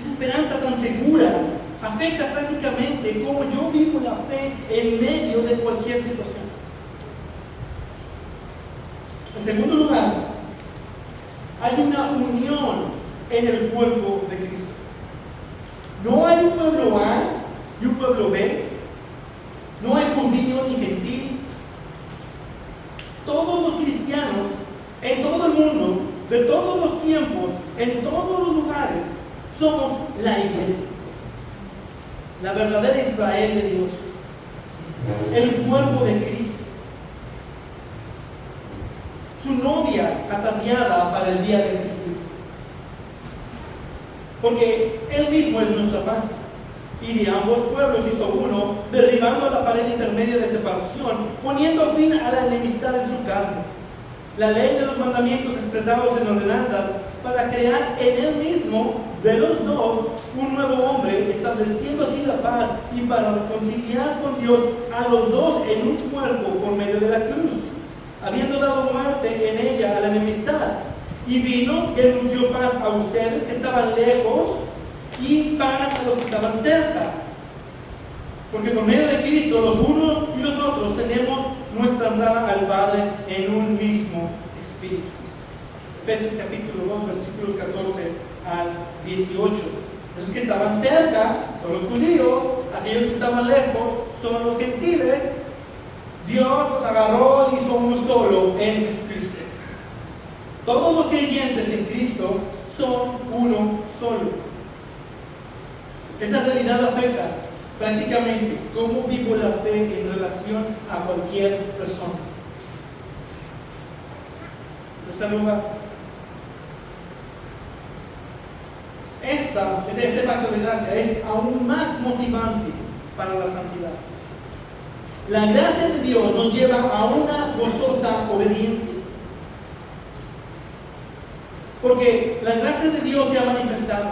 Esa esperanza tan segura afecta prácticamente cómo yo vivo la fe en medio de cualquier situación. En segundo lugar, hay una unión en el cuerpo de Cristo. No hay un pueblo A y un pueblo B. No judío ni gentil. Todos los cristianos en todo el mundo, de todos los tiempos, en todos los lugares, somos la iglesia, la verdadera Israel de Dios, el cuerpo de Cristo, su novia ataviada para el día de Jesucristo. Porque Él mismo es nuestra paz, y de ambos pueblos hizo uno, derribando la pared intermedia de separación, poniendo fin a la enemistad en su carne. La ley de los mandamientos expresados en ordenanzas, para crear en Él mismo de los dos un nuevo hombre, estableciendo así la paz, y para reconciliar con Dios a los dos en un cuerpo por medio de la cruz, habiendo dado muerte en ella a la enemistad. Y vino y anunció paz a ustedes que estaban lejos, y paz a los que estaban cerca. Porque por medio de Cristo los unos y los otros tenemos nuestra entrada al Padre en un mismo Espíritu. Efesios capítulo 2, versículos 14 al 18. Los que estaban cerca son los judíos, aquellos que estaban lejos son los gentiles. Dios los agarró y hizo uno solo en Jesucristo. Todos los creyentes en Cristo son uno solo. Esa realidad afecta prácticamente cómo vivo la fe en relación a cualquier persona. ¿Está lugar? Este pacto de gracia es aún más motivante para la santidad. La gracia de Dios nos lleva a una gozosa obediencia. Porque la gracia de Dios se ha manifestado,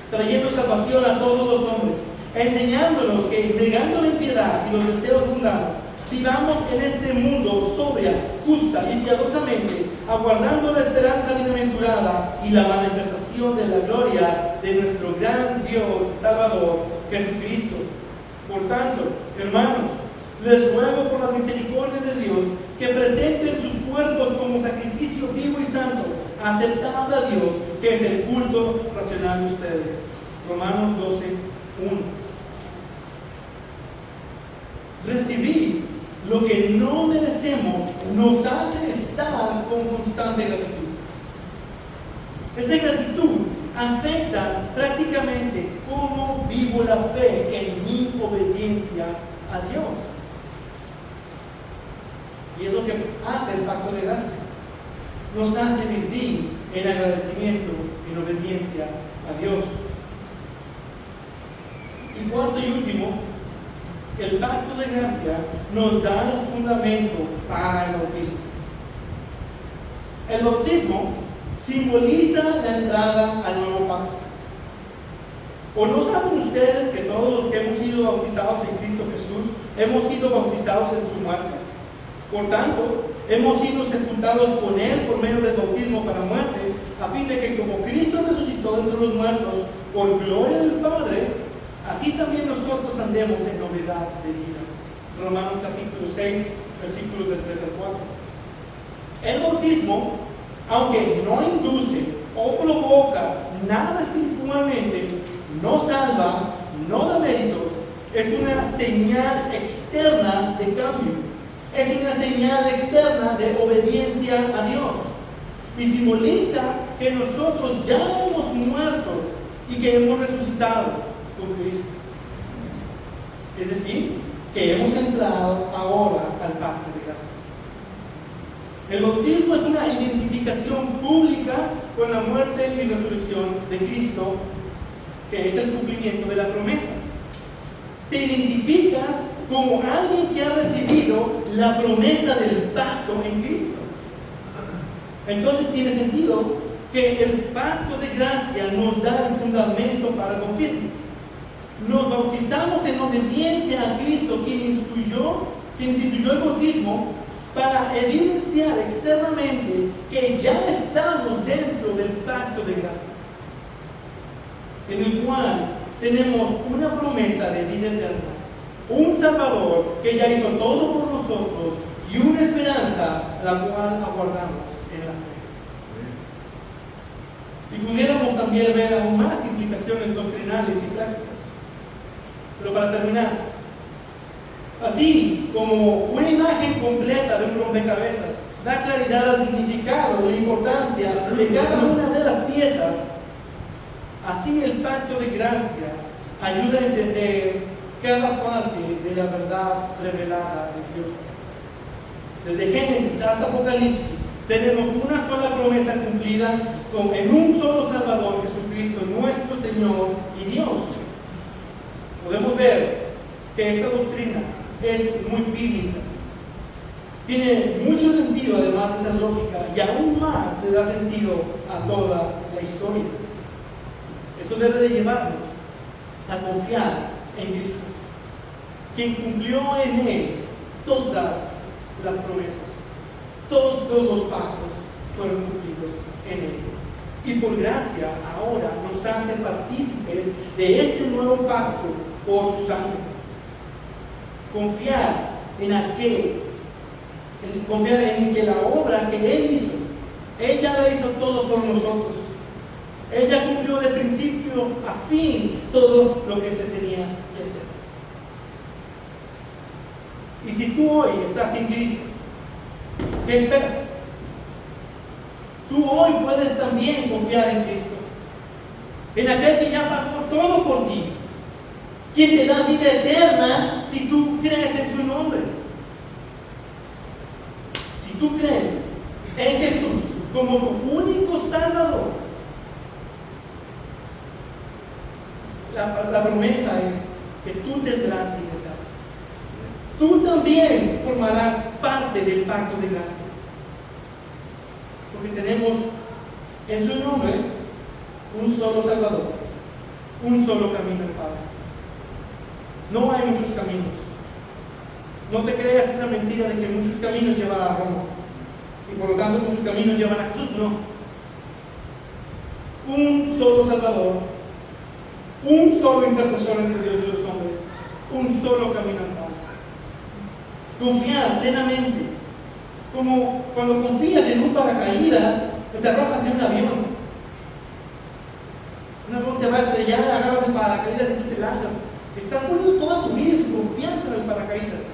trayendo salvación a todos los hombres, enseñándonos que, negando la impiedad y los deseos mundanos, vivamos en este mundo sobria, justa y piadosamente, aguardando la esperanza bienaventurada y la manifestación de la gloria de nuestro gran Dios y Salvador, Jesucristo. Por tanto, hermanos, les ruego por la misericordia de Dios que presenten sus cuerpos como sacrificio vivo y santo, aceptable a Dios, que es el culto racional de ustedes. Romanos 12, 1. Recibir lo que no merecemos nos hace estar con constante gratitud. Esa gratitud afecta prácticamente cómo vivo la fe en mi obediencia a Dios. Y es lo que hace el pacto de gracia. Nos hace vivir en agradecimiento, en obediencia a Dios. Y cuarto y último, el pacto de gracia nos da el fundamento para el bautismo. El bautismo simboliza la entrada al nuevo pacto. ¿O no saben ustedes que todos los que hemos sido bautizados en Cristo Jesús hemos sido bautizados en su muerte? Por tanto, hemos sido sepultados con Él por medio del bautismo para muerte, a fin de que como Cristo resucitó de entre los muertos por gloria del Padre, así también nosotros andemos en novedad de vida. Romanos capítulo 6, versículos del 3 al 4. El bautismo, aunque no induce o provoca nada espiritualmente, no salva, no da méritos, es una señal externa de cambio. Es una señal externa de obediencia a Dios. Y simboliza que nosotros ya hemos muerto y que hemos resucitado con Cristo. Es decir, que hemos entrado ahora al pacto de gracia. El bautismo es una identificación pública con la muerte y resurrección de Cristo, que es el cumplimiento de la promesa. Te identificas como alguien que ha recibido la promesa del pacto en Cristo. Entonces tiene sentido que el pacto de gracia nos da el fundamento para el bautismo. Nos bautizamos en obediencia a Cristo, quien instituyó el bautismo, para evidenciar externamente que ya estamos dentro del pacto de gracia, en el cual tenemos una promesa de vida eterna, un Salvador que ya hizo todo por nosotros y una esperanza la cual aguardamos en la fe. Y pudiéramos también ver aún más implicaciones doctrinales y prácticas. Pero para terminar, Así como una imagen completa de un rompecabezas da claridad al significado, de la importancia de cada una de las piezas, así el pacto de gracia ayuda a entender cada parte de la verdad revelada de Dios. Desde Génesis hasta Apocalipsis tenemos una sola promesa cumplida en un solo Salvador, Jesucristo, nuestro Señor y Dios. Podemos ver que esta doctrina es muy bíblica. Tiene mucho sentido, además de ser lógica, y aún más le da sentido a toda la historia. Esto debe de llevarnos a confiar en Cristo, quien cumplió en Él todas las promesas. Todos los pactos fueron cumplidos en Él. Y por gracia ahora nos hace partícipes de este nuevo pacto por su sangre. Confiar en que la obra que Él hizo, Él ya la hizo todo por nosotros. Él ya cumplió de principio a fin todo lo que se tenía que hacer. Y si tú hoy estás sin Cristo, ¿qué esperas? Tú hoy puedes también confiar en Cristo, en aquel que ya pagó todo por ti, quien te da vida eterna si tú crees en su nombre. Si tú crees en Jesús como tu único Salvador, la promesa es que tú tendrás vida eterna. Tú también formarás parte del pacto de gracia, porque tenemos en su nombre un solo Salvador, un solo camino al Padre. No hay muchos caminos. No te creas esa mentira de que muchos caminos llevan a Roma y por lo tanto muchos caminos llevan a Jesús. No. Un solo Salvador, un solo intercesor entre Dios y los hombres, un solo camino al Padre. Confiar plenamente, como cuando confías en un paracaídas, te arrojas de un avión. Un avión se va a estrellar, agarras el paracaídas y tú te lanzas. Estás poniendo toda tu vida y tu confianza en el paracaídas.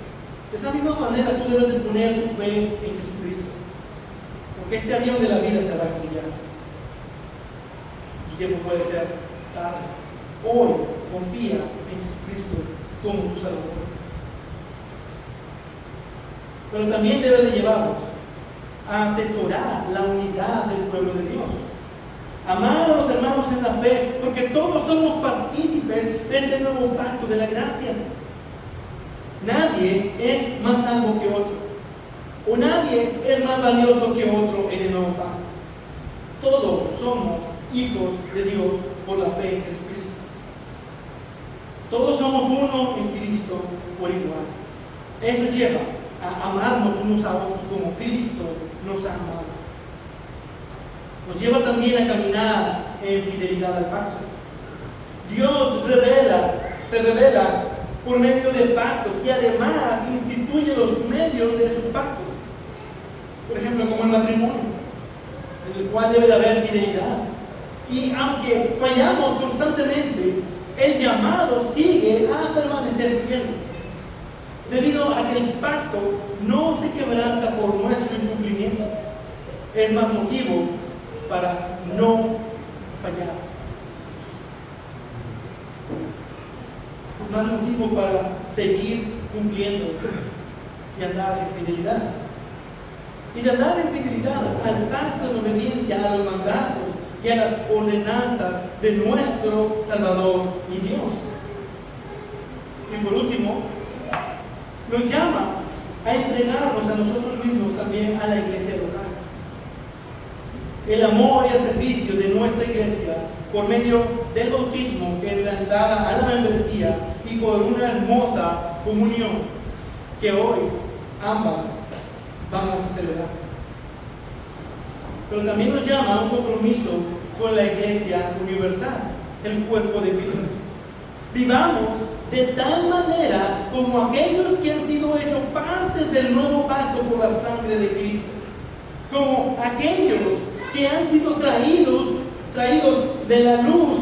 De esa misma manera tú debes de poner tu fe en Jesucristo, porque este avión de la vida se va a estrellar. El tiempo puede ser tarde. Hoy confía en Jesucristo como tu Salvador. Pero también debe de llevarnos a atesorar la unidad del pueblo de Dios. Amar a los hermanos en la fe, porque todos somos partícipes de este nuevo pacto de la gracia. Nadie es más salvo que otro, o nadie es más valioso que otro en el nuevo pacto. Todos somos hijos de Dios por la fe en Jesucristo. Todos somos uno en Cristo por igual. Eso lleva a amarnos unos a otros como Cristo nos ha amado. Nos lleva también a caminar en fidelidad al pacto. Dios se revela por medio de pactos y además instituye los medios de esos pactos. Por ejemplo, como el matrimonio, en el cual debe de haber fidelidad. Y aunque fallamos constantemente, el llamado sigue a permanecer fieles, debido a que el pacto no se quebranta por nuestro incumplimiento. Es más motivo para no fallar. Es más motivo para seguir cumpliendo y andar en fidelidad. Y de andar en fidelidad al pacto de obediencia a los mandatos y a las ordenanzas de nuestro Salvador y Dios. Y por último, nos llama a entregarnos a nosotros mismos también a la iglesia local. El amor y el servicio de nuestra iglesia por medio del bautismo, que es la entrada a la membresía, y por una hermosa comunión que hoy ambas vamos a celebrar. Pero también nos llama a un compromiso con la iglesia universal, el cuerpo de Cristo. Vivamos de tal manera como aquellos que han sido hechos parte del nuevo pacto por la sangre de Cristo, como aquellos que han sido traídos de la luz,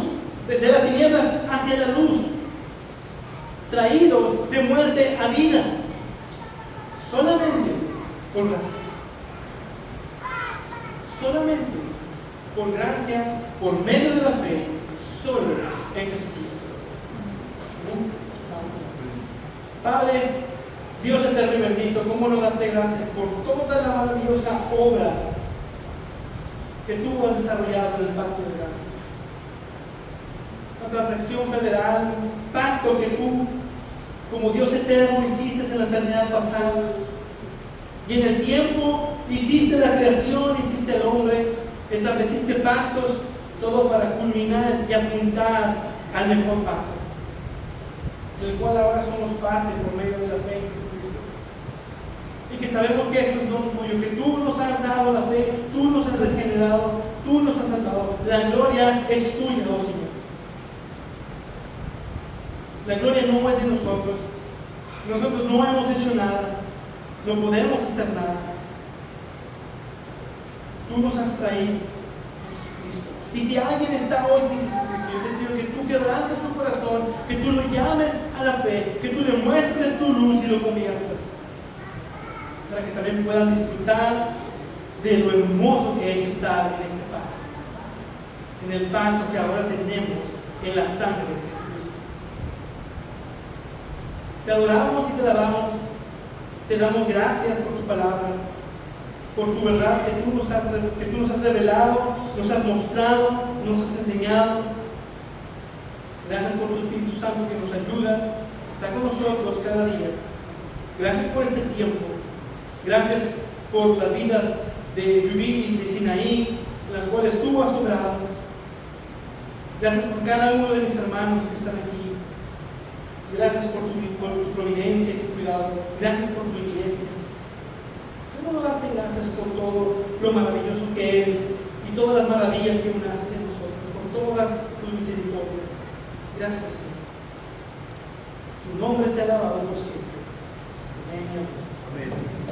de las tinieblas hacia la luz, traídos de muerte a vida. solamente por gracia. Solamente por gracia, por medio de la fe, solo en Jesucristo. Padre, Dios eterno y bendito, ¿cómo no darte gracias por toda la maravillosa obra que tú has desarrollado en el pacto de gracia? La transacción federal, un pacto que tú, como Dios eterno, hiciste en la eternidad pasada. Y en el tiempo hiciste la creación, hiciste el hombre, estableciste pactos, todo para culminar y apuntar al mejor pacto, del cual ahora somos parte por medio de la fe en Jesucristo. Y que sabemos que eso es don tuyo, que tú nos has dado la fe, tú nos has regenerado, tú nos has salvado. La gloria es tuya, oh Señor. La gloria no es de nosotros. Nosotros no hemos hecho nada, no podemos hacer nada. Tú nos has traído a Jesucristo. Y si alguien está hoy sin Jesucristo, yo te pido que tú quebrantes su corazón, que tú lo llames a la fe, que tú le muestres tu luz y lo conviertas, para que también puedan disfrutar de lo hermoso que es estar en este pacto, en el pacto que ahora tenemos en la sangre de Jesucristo. Te adoramos y te alabamos, te damos gracias por tu palabra, por tu verdad que tú nos has revelado, nos has mostrado, nos has enseñado. Gracias por tu Espíritu Santo que nos ayuda, está con nosotros cada día. Gracias por este tiempo. Gracias por las vidas de Yubili y de Sinaí, en las cuales tú has obrado. Gracias por cada uno de mis hermanos que están aquí. Gracias por tu providencia y tu cuidado. Gracias por tu iglesia. ¿Cómo no darte gracias por todo lo maravilloso que eres y todas las maravillas que aún haces en nosotros, por todas tus misericordias? Gracias, Señor. Tu nombre sea alabado por siempre. Amén. Amén.